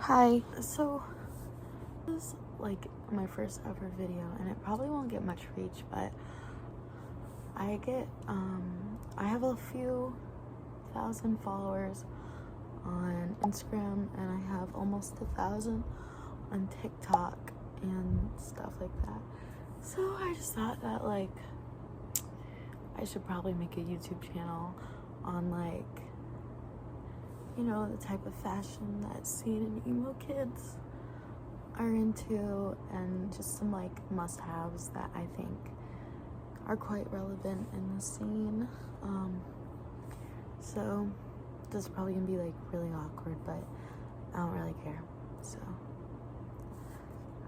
Hi. So this is like my first ever video and it probably won't get much reach, but I have a few thousand followers on Instagram and I have almost 1,000 on TikTok and stuff like that. So I just thought that like I should probably make a YouTube channel on like, you know, the type of fashion that scene and emo kids are into, and just some like must-haves that I think are quite relevant in the scene. So this is probably gonna be like really awkward, but I don't really care, so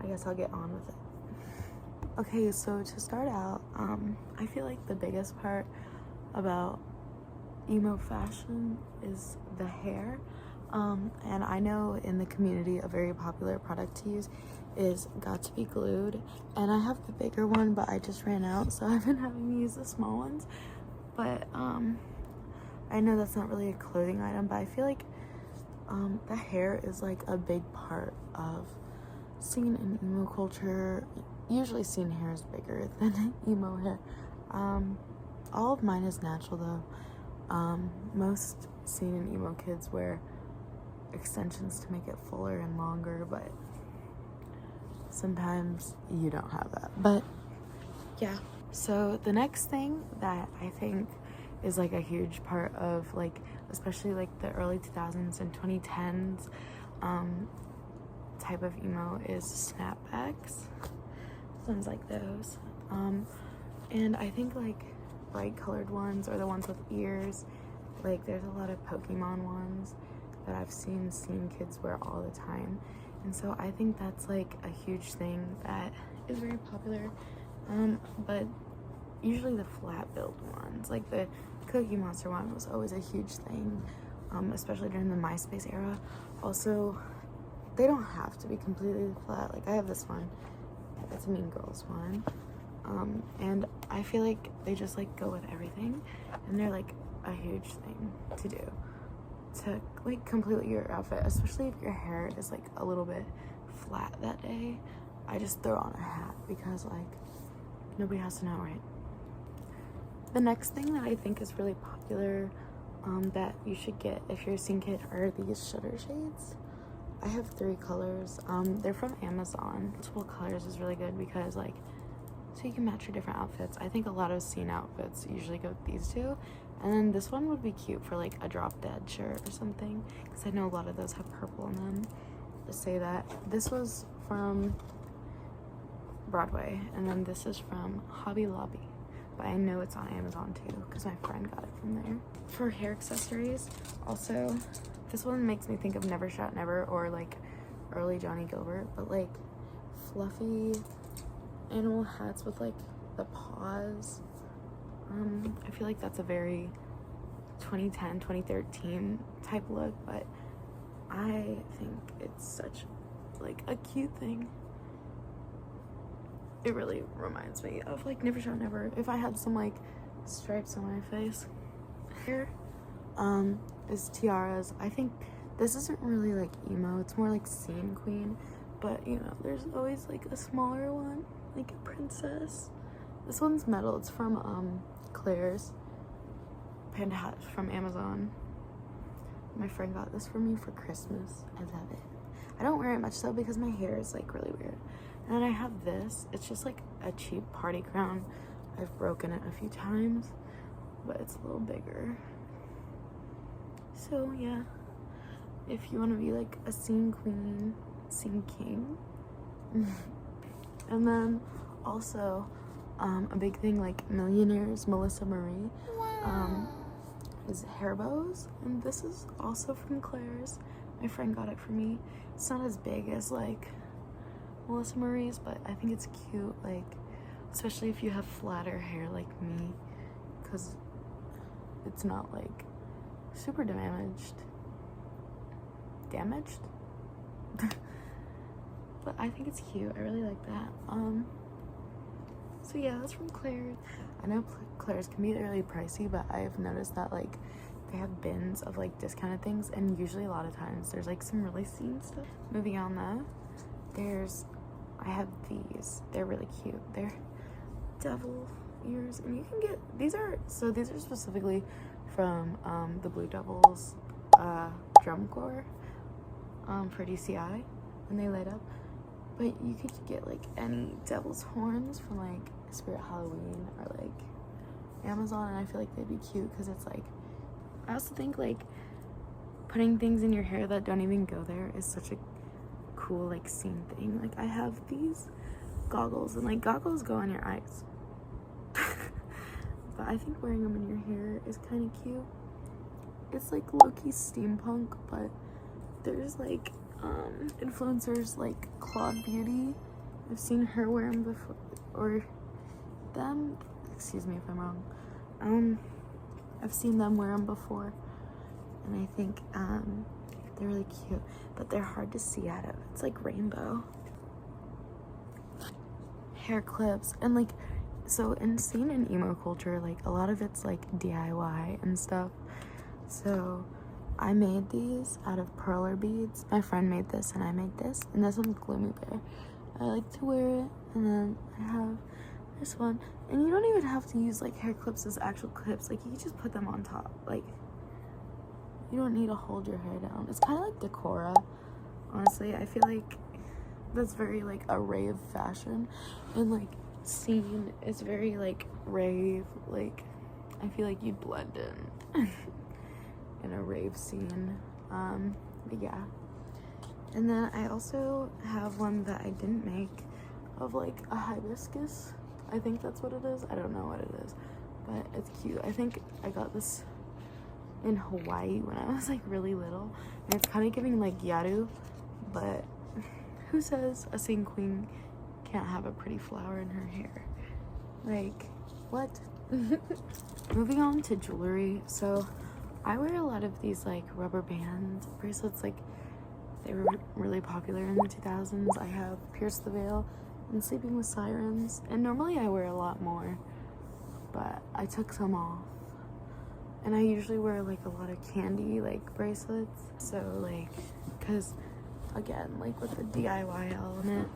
I guess I'll get on with it. Okay, so to start out, I feel like the biggest part about emo fashion is the hair, and I know in the community a very popular product to use is Got to Be Glued, and I have the bigger one but I just ran out, so I've been having to use the small ones. But I know that's not really a clothing item, but I feel like the hair is like a big part of scene and emo culture. Usually scene hair is bigger than emo hair. All of mine is natural though. Most scene and emo kids wear extensions to make it fuller and longer, but sometimes you don't have that. But yeah, so the next thing that I think is like a huge part of like, especially like the early 2000s and 2010s type of emo is snapbacks. Ones like those. And I think like bright colored ones or the ones with ears, like there's a lot of Pokemon ones that I've seen kids wear all the time, and so I think that's like a huge thing that is very popular. But usually the flat build ones, like the Cookie Monster one, was always a huge thing, especially during the MySpace era. Also, they don't have to be completely flat. Like I have this one, it's a Mean Girls one, and I feel like they just like go with everything, and they're like a huge thing to do to like complete your outfit, especially if your hair is like a little bit flat that day. I just throw on a hat because like nobody has to know, right? The next thing that I think is really popular that you should get if you're a scene kid are these shutter shades. I have 3 colors. They're from Amazon. Multiple colors is really good because like, so you can match your different outfits. I think a lot of scene outfits usually go with these 2. And then this one would be cute for like a drop dead shirt or something, because I know a lot of those have purple in them. Just say that. This was from Broadway, and then this is from Hobby Lobby. But I know it's on Amazon too, because my friend got it from there. For hair accessories, also, this one makes me think of Never Shot Never or like early Johnny Gilbert, but like fluffy animal hats with like the paws. I feel like that's a very 2010, 2013 type look, but I think it's such like a cute thing. It really reminds me of like Never Shot Never if I had some like stripes on my face. Here is Tiaras. I think this isn't really like emo, it's more like scene queen, but you know, there's always like a smaller one, like a princess. This one's metal. It's from Claire's panda hat from Amazon. My friend got this for me for Christmas. I love it. I don't wear it much though because my hair is like really weird. And then I have this. It's just like a cheap party crown. I've broken it a few times, but it's a little bigger. So yeah, if you want to be like a scene queen, scene king. And then also a big thing like Millionaires, Melissa Marie, is hair bows, and this is also from Claire's. My friend got it for me. It's not as big as like Melissa Marie's, but I think it's cute, like especially if you have flatter hair like me, because it's not like super damaged. But I think it's cute. I really like that. So yeah, that's from Claire. I know Claire's can be really pricey, but I've noticed that like they have bins of like discounted things, and usually a lot of times there's like some really scene stuff. Moving on though, I have these. They're really cute. They're devil ears, and you can get these are specifically from the Blue Devils drum corps for DCI, and they light up. But you could get like any devil's horns from like Spirit Halloween or like Amazon, and I feel like they'd be cute because it's like, I also think like putting things in your hair that don't even go there is such a cool like scene thing. Like I have these goggles, and like goggles go on your eyes. But I think wearing them in your hair is kind of cute. It's like low-key steampunk, but there's like influencers like Claude Beauty. I've seen her wear them before, or them, excuse me if I'm wrong. I've seen them wear them before, and I think they're really cute, but they're hard to see out of. It's like rainbow. Hair clips, and like, so in scene and emo culture, like a lot of it's like DIY and stuff. So I made these out of perler beads. My friend made this, and I made this, and this one's Gloomy Bear. I like to wear it, and then I have this one, and you don't even have to use like hair clips as actual clips. Like you can just put them on top. Like you don't need to hold your hair down. It's kind of like Decora. Honestly, I feel like that's very like a rave fashion, and like scene is very like rave. Like I feel like you'd blend in in a rave scene. But yeah. And then I also have one that I didn't make of like a hibiscus. I think that's what it is. I don't know what it is, but it's cute. I think I got this in Hawaii when I was like really little, and it's kind of giving like Yaru, but who says a scene queen can't have a pretty flower in her hair? Like, what? Moving on to jewelry. So I wear a lot of these like rubber band bracelets. Like they were really popular in the 2000s. I have Pierce the Veil and Sleeping with Sirens, and normally I wear a lot more, but I took some off. And I usually wear like a lot of candy like bracelets. So like, cause again, like with the DIY element,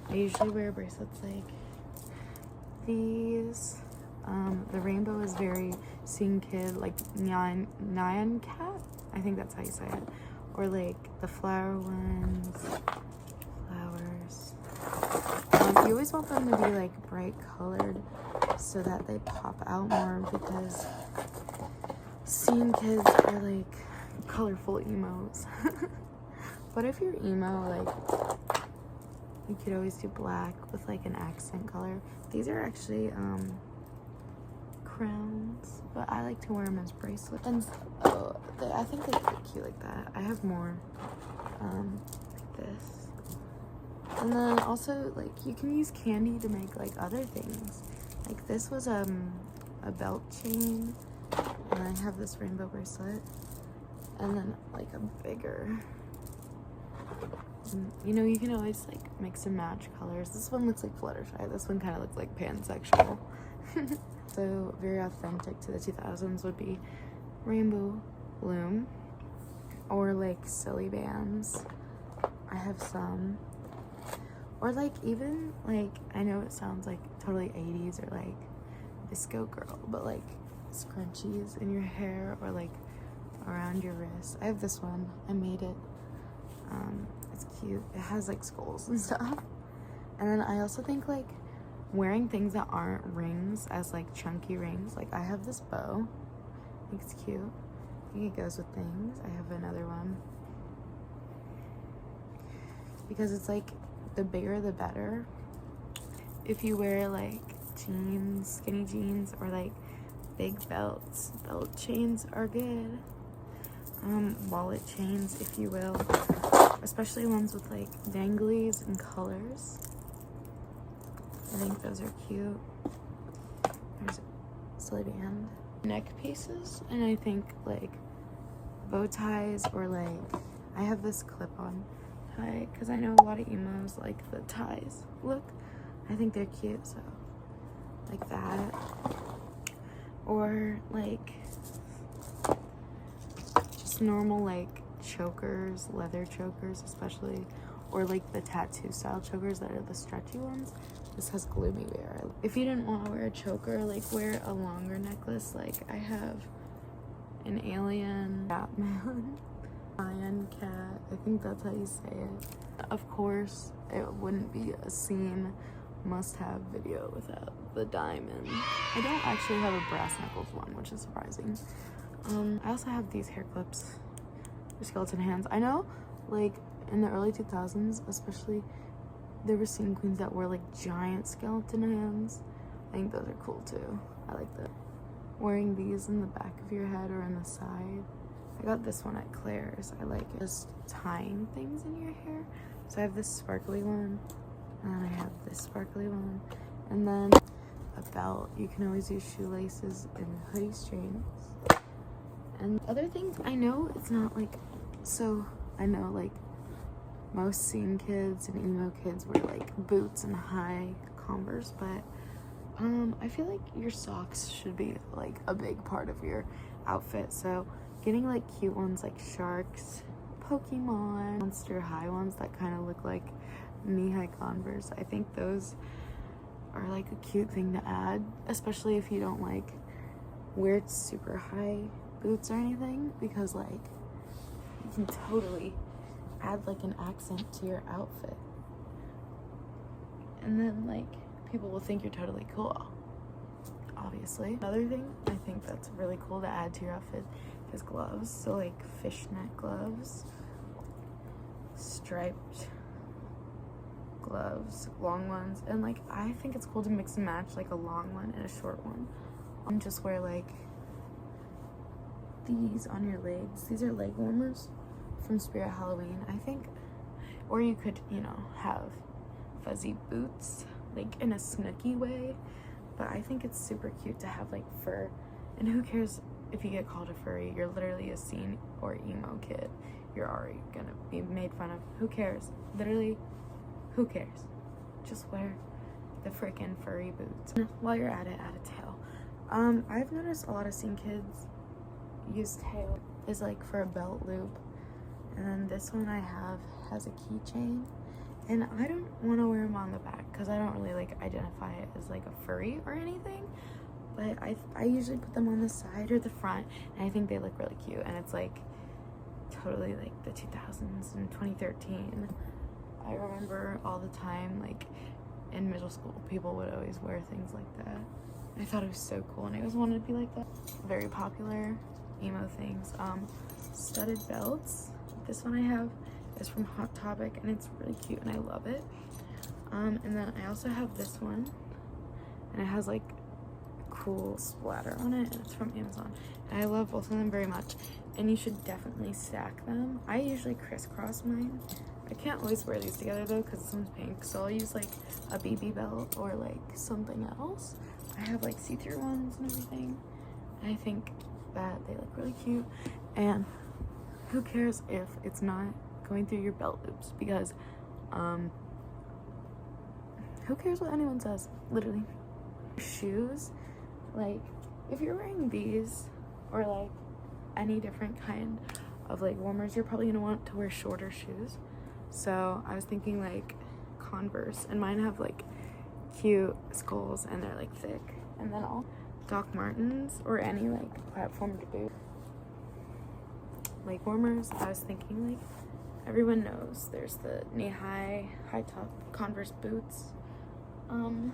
I usually wear bracelets like these. The rainbow is very Scene Kid, like Nyan Cat. I think that's how you say it. Or like the flower ones, flowers. You always want them to be like bright colored so that they pop out more, because Scene Kids are like colorful emos. But if you're emo, like you could always do black with like an accent color. These are actually crowns, but I like to wear them as bracelets. And I think they look cute like that. I have more like this. And then also like you can use candy to make like other things. Like this was a belt chain, and I have this rainbow bracelet, and then like a bigger. You know, you can always like mix and match colors. This one looks like Fluttershy. This one kind of looks like pansexual. So very authentic to the 2000s would be Rainbow Bloom, or like silly bands. I have some, or like even like, I know it sounds like totally 80s or like disco girl, but like scrunchies in your hair or like around your wrist. I have this one. I made it. It's cute. It has like skulls and stuff. And then I also think like wearing things that aren't rings as like chunky rings. Like I have this bow. I think it's cute. I think it goes with things. I have another one, because it's like the bigger the better. If you wear like jeans, skinny jeans, or like big belts, belt chains are good. Wallet chains, if you will, especially ones with like danglies and colors. I think those are cute. There's a silly band. Neck pieces, and I think like bow ties, or like I have this clip-on tie because I know a lot of emos like the ties look. I think they're cute, so like that. Or like just normal like chokers, leather chokers especially, or like the tattoo style chokers that are the stretchy ones. This has gloomy wear. If you didn't want to wear a choker, like wear a longer necklace. Like I have an alien Batman, lion cat, I think that's how you say it. Of course, it wouldn't be a scene must-have video without the diamond. I don't actually have a brass knuckles one, which is surprising. I also have these hair clips for skeleton hands. I know, like, in the early 2000s, especially, there were scene queens that wore, like, giant skeleton hands. I think those are cool, too. I like that. Wearing these in the back of your head or in the side. I got this one at Claire's. I like it. Just tying things in your hair. So I have this sparkly one, and then I have this sparkly one, and then a belt. You can always use shoelaces and hoodie strings. And other things, I know it's not like, so I know like most scene kids and emo kids wear like boots and high Converse, but I feel like your socks should be like a big part of your outfit. So getting like cute ones like sharks, Pokemon, Monster High ones that kind of look like knee-high Converse, I think those are like a cute thing to add, especially if you don't like wear super high boots or anything, because like you can totally add like an accent to your outfit, and then like people will think you're totally cool, obviously. Another thing I think that's really cool to add to your outfit is gloves. So like fishnet gloves, striped gloves, long ones, and like I think it's cool to mix and match like a long one and a short one. Just wear like these on your legs. These are leg warmers from Spirit Halloween, I think. Or you could, you know, have fuzzy boots, like in a snooky way. But I think it's super cute to have like fur. And who cares if you get called a furry? You're literally a scene or emo kid. You're already gonna be made fun of. Who cares? Literally, who cares? Just wear the freaking furry boots. While you're at it, add a tail. I've noticed a lot of scene kids use tail is like for a belt loop, and then this one I have has a keychain, and I don't want to wear them on the back because I don't really like identify it as like a furry or anything, but I usually put them on the side or the front, and I think they look really cute. And it's like totally like the 2000s and 2013. I remember all the time, like in middle school, people would always wear things like that. I thought it was so cool, and I always wanted to be like that. Very popular emo things. Studded belts. This one I have is from Hot Topic, and it's really cute, and I love it. And then I also have this one, and it has like cool splatter on it, and it's from Amazon. And I love both of them very much, and you should definitely stack them. I usually crisscross mine. I can't always wear these together though because this one's pink, so I'll use like a BB belt or like something else. I have like see-through ones and everything, and I think that they look really cute. And who cares if it's not going through your belt loops, because who cares what anyone says, literally. Shoes, like if you're wearing these or like any different kind of like warmers, you're probably gonna want to wear shorter shoes. So I was thinking like Converse, and mine have like cute skulls and they're like thick. And then all Doc Martens or any like platformed boot. Leg warmers, I was thinking like everyone knows there's the knee-high, high-top Converse boots. And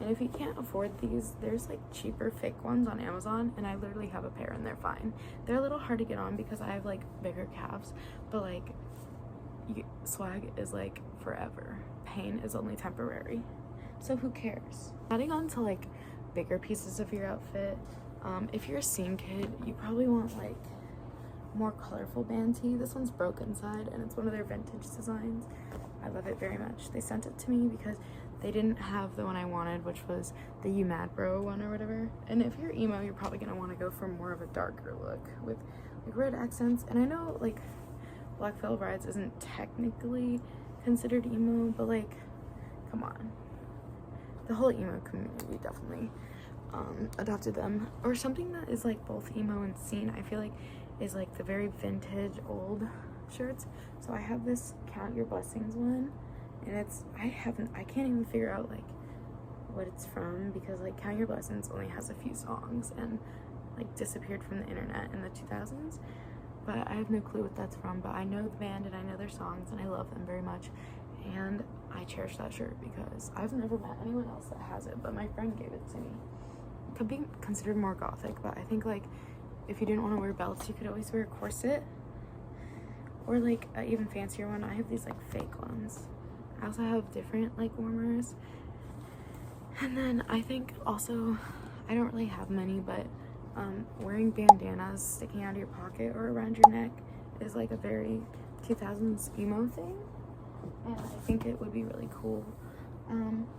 if you can't afford these, there's like cheaper fake ones on Amazon, and I literally have a pair and they're fine. They're a little hard to get on because I have like bigger calves, but like swag is like forever. Pain is only temporary. So who cares? Adding on to like bigger pieces of your outfit, if you're a scene kid, you probably want like more colorful band tee. This one's broken side, and it's one of their vintage designs. I love it very much. They sent it to me because they didn't have the one I wanted, which was the You Mad Bro one or whatever. And if you're emo, you're probably gonna want to go for more of a darker look with like red accents. And I know like Black Veil Brides isn't technically considered emo, but like, come on. The whole emo community definitely adopted them. Or something that is like both emo and scene. I feel like is like the very vintage old shirts. So I have this Count Your Blessings one, and it's, I can't even figure out like what it's from, because like Count Your Blessings only has a few songs and like disappeared from the internet in the 2000s, but I have no clue what that's from. But I know the band and I know their songs and I love them very much, and I cherish that shirt because I've never met anyone else that has it, but my friend gave it to me. It could be considered more gothic, but I think like if you didn't want to wear belts, you could always wear a corset, or like an even fancier one. I have these like fake ones. I also have different like warmers. And then I think also, I don't really have many, but wearing bandanas sticking out of your pocket or around your neck is like a very 2000s emo thing, and I think it would be really cool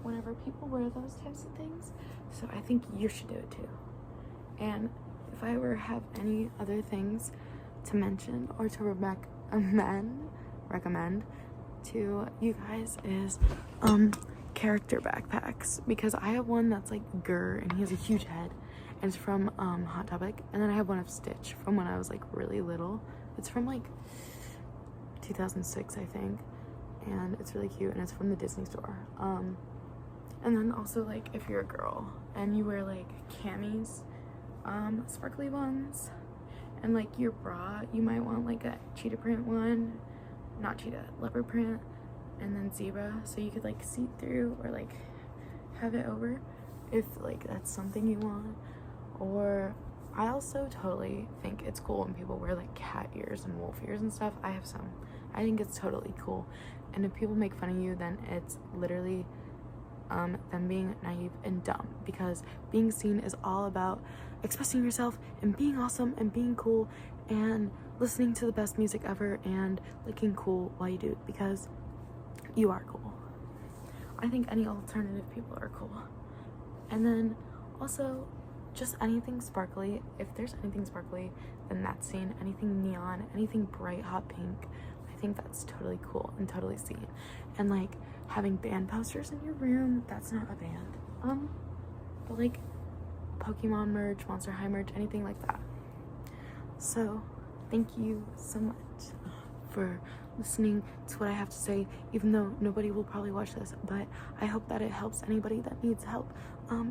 whenever people wear those types of things. So I think you should do it too. And if I ever have any other things to mention or to recommend to you guys is character backpacks, because I have one that's like Gurr and he has a huge head, and it's from Hot Topic. And then I have one of Stitch from when I was like really little. It's from like 2006, I think, and it's really cute, and it's from the Disney store. And then also like if you're a girl and you wear like camis, sparkly ones, and like your bra, you might want like a cheetah print one, not cheetah, leopard print, and then zebra, so you could like see through or like have it over if like that's something you want. Or I also totally think it's cool when people wear like cat ears and wolf ears and stuff. I have some. I think it's totally cool. And if people make fun of you, then it's literally them being naive and dumb, because being seen is all about expressing yourself and being awesome and being cool and listening to the best music ever and looking cool while you do it, because you are cool. I think any alternative people are cool. And then also just anything sparkly. If there's anything sparkly, then that's seen. Anything neon, anything bright hot pink, I think that's totally cool and totally seen. And like having band posters in your room, that's not a band. But like Pokemon merch, Monster High merch, anything like that. So thank you so much for listening to what I have to say, even though nobody will probably watch this, but I hope that it helps anybody that needs help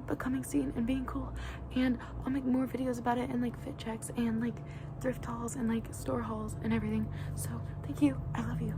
becoming seen and being cool. And I'll make more videos about it, and like fit checks and like thrift hauls and like store hauls and everything. So thank you. I love you.